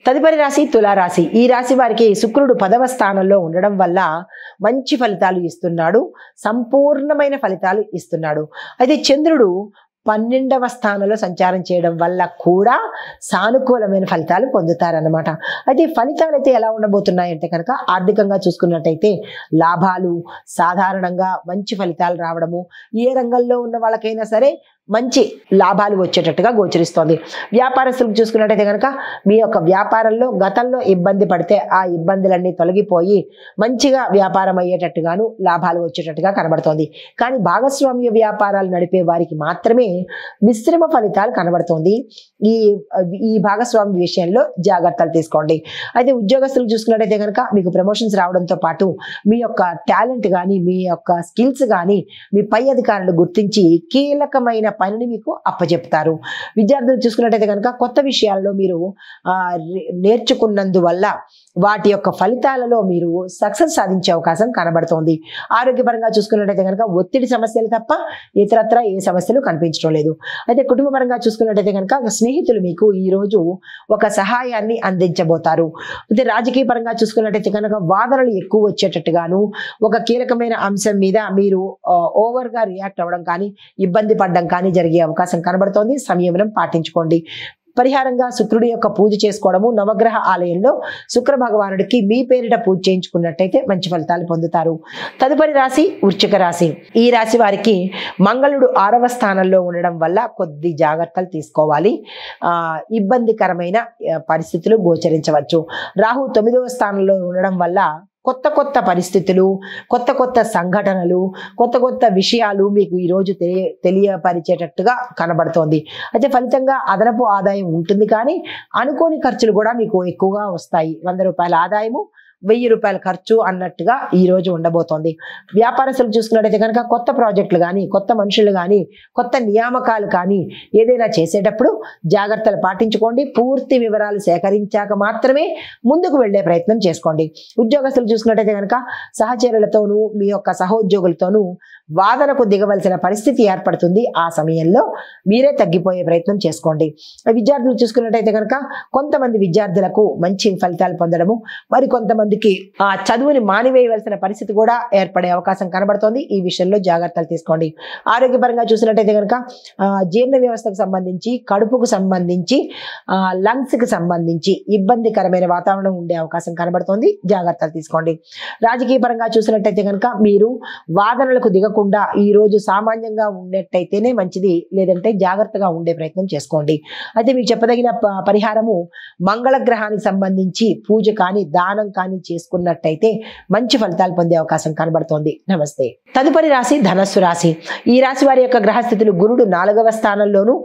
తదుపరి రాశి తులారాశి. ఈ రాశి వారికి శుక్రుడు 10వ స్థానంలో ఉండడం వల్ల మంచి ఫలితాలు ఇస్తున్నాడు, సంపూర్ణమైన ఫలితాలు ఇస్తున్నాడు. అయితే చంద్రుడు 12వ స్థానంలో సంచారం చేయడం వల్ల కూడా సానుకూలమైన ఫలితాలు పొందుతారన్నమాట. అయితే ఫలితాలు అయితే ఎలా ఉండబోతున్నాయంటే కనుక ఆర్థికంగా చూసుకున్నట్టయితే లాభాలు, సాధారణంగా మంచి ఫలితాలు రావడము, ఏ రంగంలో ఉన్న వాళ్ళకైనా సరే మంచి లాభాలు వచ్చేటట్టుగా గోచరిస్తోంది. వ్యాపారస్తులకు చూసుకున్నట్టయితే కనుక మీ యొక్క వ్యాపారంలో గతంలో ఇబ్బంది పడితే ఆ ఇబ్బందులన్నీ తొలగిపోయి మంచిగా వ్యాపారం అయ్యేటట్టుగాను లాభాలు వచ్చేటట్టుగా కనబడుతోంది. కానీ భాగస్వామ్య వ్యాపారాలు నడిపే వారికి మాత్రమే మిశ్రమ ఫలితాలు కనబడుతోంది. ఈ భాగస్వామ్య విషయంలో జాగ్రత్తలు తీసుకోండి. అయితే ఉద్యోగస్తులకు చూసుకున్నట్టయితే కనుక మీకు ప్రమోషన్స్ రావడంతో పాటు మీ యొక్క టాలెంట్ కానీ మీ యొక్క స్కిల్స్ కానీ మీ పై అధికారులు గుర్తించి కీలకమైన పనిని మీకు అప్పచెప్తారు. విద్యార్థులు చూసుకున్నట్టయితే కనుక కొత్త విషయాల్లో మీరు నేర్చుకున్నందువల్ల వాటి యొక్క ఫలితాలలో మీరు సక్సెస్ సాధించే అవకాశం కనబడుతోంది. ఆరోగ్యపరంగా చూసుకున్నట్టయితే కనుక ఒత్తిడి సమస్యలు తప్ప ఇతరత్ర ఏ సమస్యలు కనిపించడం లేదు. అయితే కుటుంబపరంగా చూసుకున్నట్టయితే కనుక స్నేహితులు మీకు ఈరోజు ఒక సహాయాన్ని అందించబోతారు. అయితే రాజకీయ పరంగా చూసుకున్నట్టయితే కనుక వాదనలు ఎక్కువ వచ్చేటట్టుగాను, ఒక కీలకమైన అంశం మీద మీరు ఓవర్గా రియాక్ట్ అవ్వడం కానీ ఇబ్బంది పడడం కానీ జరిగే అవకాశం కనబడుతోంది. సంయమనం పాటించుకోండి. పరిహారంగా శుక్రుడి యొక్క పూజ చేసుకోవడము, నవగ్రహ ఆలయంలో శుక్ర భగవానుడికి మీ పేరిట పూజ చేయించుకున్నట్టయితే మంచి ఫలితాలు పొందుతారు. తదుపరి రాశి వృశ్చిక రాశి. ఈ రాశి వారికి మంగళుడు 6వ స్థానంలో ఉండడం వల్ల కొద్ది జాగ్రత్తలు తీసుకోవాలి. ఇబ్బందికరమైన పరిస్థితులు గోచరించవచ్చు. రాహు 9వ స్థానంలో ఉండడం వల్ల కొత్త పరిస్థితులు, కొత్త సంఘటనలు, కొత్త విషయాలు మీకు ఈరోజు తెలియపరిచేటట్టుగా కనబడుతోంది. అయితే ఫలితంగా అదనపు ఆదాయం ఉంటుంది, కానీ అనుకోని ఖర్చులు కూడా మీకు ఎక్కువగా వస్తాయి. 100 రూపాయల ఆదాయము, 1000 రూపాయల ఖర్చు అన్నట్టుగా ఈ రోజు ఉండబోతోంది. వ్యాపారస్తులు చూసుకున్నట్టయితే కనుక కొత్త ప్రాజెక్టులు కానీ, కొత్త మనుషులు కానీ, కొత్త నియామకాలు కానీ ఏదైనా చేసేటప్పుడు జాగ్రత్తలు పాటించుకోండి. పూర్తి వివరాలు సేకరించాక మాత్రమే ముందుకు వెళ్లే ప్రయత్నం చేసుకోండి. ఉద్యోగస్తులు చూసుకున్నట్టయితే కనుక సహచరులతోనూ మీ యొక్క సహోద్యోగులతోనూ వాదనకు దిగవలసిన పరిస్థితి ఏర్పడుతుంది. ఆ సమయంలో మీరే తగ్గిపోయే ప్రయత్నం చేసుకోండి. విద్యార్థులు చూసుకున్నట్టయితే కనుక కొంతమంది విద్యార్థులకు మంచి ఫలితాలు పొందడము, మరి కొంతమందికి చదువుని మానివేయవలసిన పరిస్థితి కూడా ఏర్పడే అవకాశం కనబడుతోంది. ఈ విషయంలో జాగ్రత్తలు తీసుకోండి. ఆరోగ్యపరంగా చూసినట్టయితే కనుక జీర్ణ వ్యవస్థకు సంబంధించి, కడుపుకు సంబంధించి, లంగ్స్ కి సంబంధించి ఇబ్బందికరమైన వాతావరణం ఉండే అవకాశం కనబడుతోంది. జాగ్రత్తలు తీసుకోండి. రాజకీయ పరంగా చూసినట్టయితే కనుక మీరు వాదనలకు దిగకుండా ఈ రోజు సామాన్యంగా ఉండేట్టయితేనే మంచిది, లేదంటే జాగ్రత్తగా ఉండే ప్రయత్నం చేసుకోండి. అయితే మీకు చెప్పదగిన పరిహారము మంగళ గ్రహానికి సంబంధించి పూజ కానీ దానం కానీ చేసుకున్నట్టయితే మంచి ఫలితాలు పొందే అవకాశం కనబడుతోంది. నమస్తే. తదుపరి రాశి ధనస్సు రాశి. ఈ రాశి వారి యొక్క గ్రహస్థితులు గురుడు 4వ స్థానంలోనూ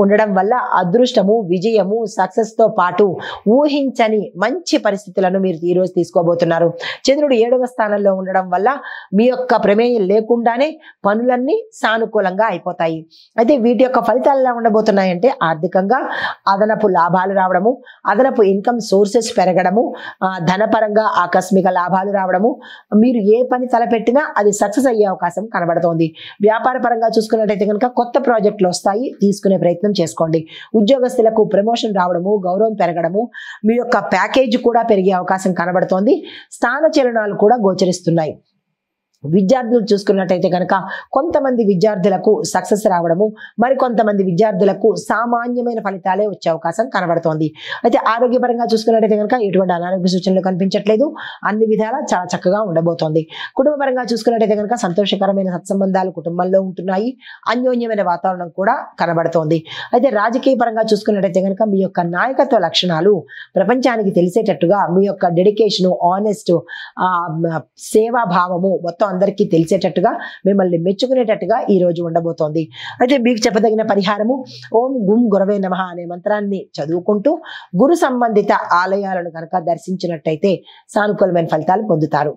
ఉండడం వల్ల అదృష్టము, విజయము, సక్సెస్ తో పాటు ఊహించని మంచి పరిస్థితులను మీరు ఈ రోజు తీసుకోబోతున్నారు. చంద్రుడు 7వ స్థానంలో ఉండడం వల్ల మీ యొక్క ప్రమేయం లేకుండానే పనులన్నీ సానుకూలంగా అయిపోతాయి. అయితే వీటి యొక్క ఫలితాలు ఎలా ఉండబోతున్నాయంటే ఆర్థికంగా అదనపు లాభాలు రావడము, అదనపు ఇన్కమ్ సోర్సెస్ పెరగడము, ధనపరంగా ఆకస్మిక లాభాలు రావడము, మీరు ఏ పని తలపెట్టినా అది సక్సెస్ అయ్యే అవకాశం కనబడుతోంది. వ్యాపార పరంగా చూసుకున్నట్టయితే కనుక కొత్త ప్రాజెక్టులు వస్తాయి, తీసుకునే ప్రయత్నం చేసుకోండి. ఉద్యోగస్తులకు ప్రమోషన్ రావడము, గౌరవం పెరగడము, మీ యొక్క ప్యాకేజ్ కూడా పెరిగే అవకాశం కనబడుతోంది. స్థాన చలనాలు కూడా గోచరిస్తున్నాయి. విద్యార్థులు చూసుకున్నట్టయితే కనుక కొంతమంది విద్యార్థులకు సక్సెస్ రావడము, మరి కొంతమంది విద్యార్థులకు సామాన్యమైన ఫలితాలే వచ్చే అవకాశం కనబడుతోంది. అయితే ఆరోగ్యపరంగా చూసుకున్నట్టయితే కనుక ఎటువంటి అనారోగ్య సూచనలు కనిపించట్లేదు, అన్ని విధాలా చాలా చక్కగా ఉండబోతోంది. కుటుంబపరంగా చూసుకున్నట్టయితే కనుక సంతోషకరమైన సత్సంబంధాలు కుటుంబంలో ఉంటున్నాయి, అన్యోన్యమైన వాతావరణం కూడా కనబడుతోంది. అయితే రాజకీయ పరంగా చూసుకున్నట్టయితే కనుక మీ యొక్క నాయకత్వ లక్షణాలు ప్రపంచానికి తెలిసేటట్టుగా మీ యొక్క డెడికేషను, ఆనెస్ట్, సేవాభావము మొత్తం అందరికీ తెలిసేటట్టుగా, మిమ్మల్ని మెచ్చుకునేటట్టుగా ఈ రోజు ఉండబోతోంది. అయితే మీకు చెప్పదగిన పరిహారము ఓం గుం గురవే నమః అనే మంత్రాన్ని చదువుకుంటూ గురు సంబంధిత ఆలయాలను కనుక దర్శించినట్టయితే సానుకూలమైన ఫలితాలు పొందుతారు.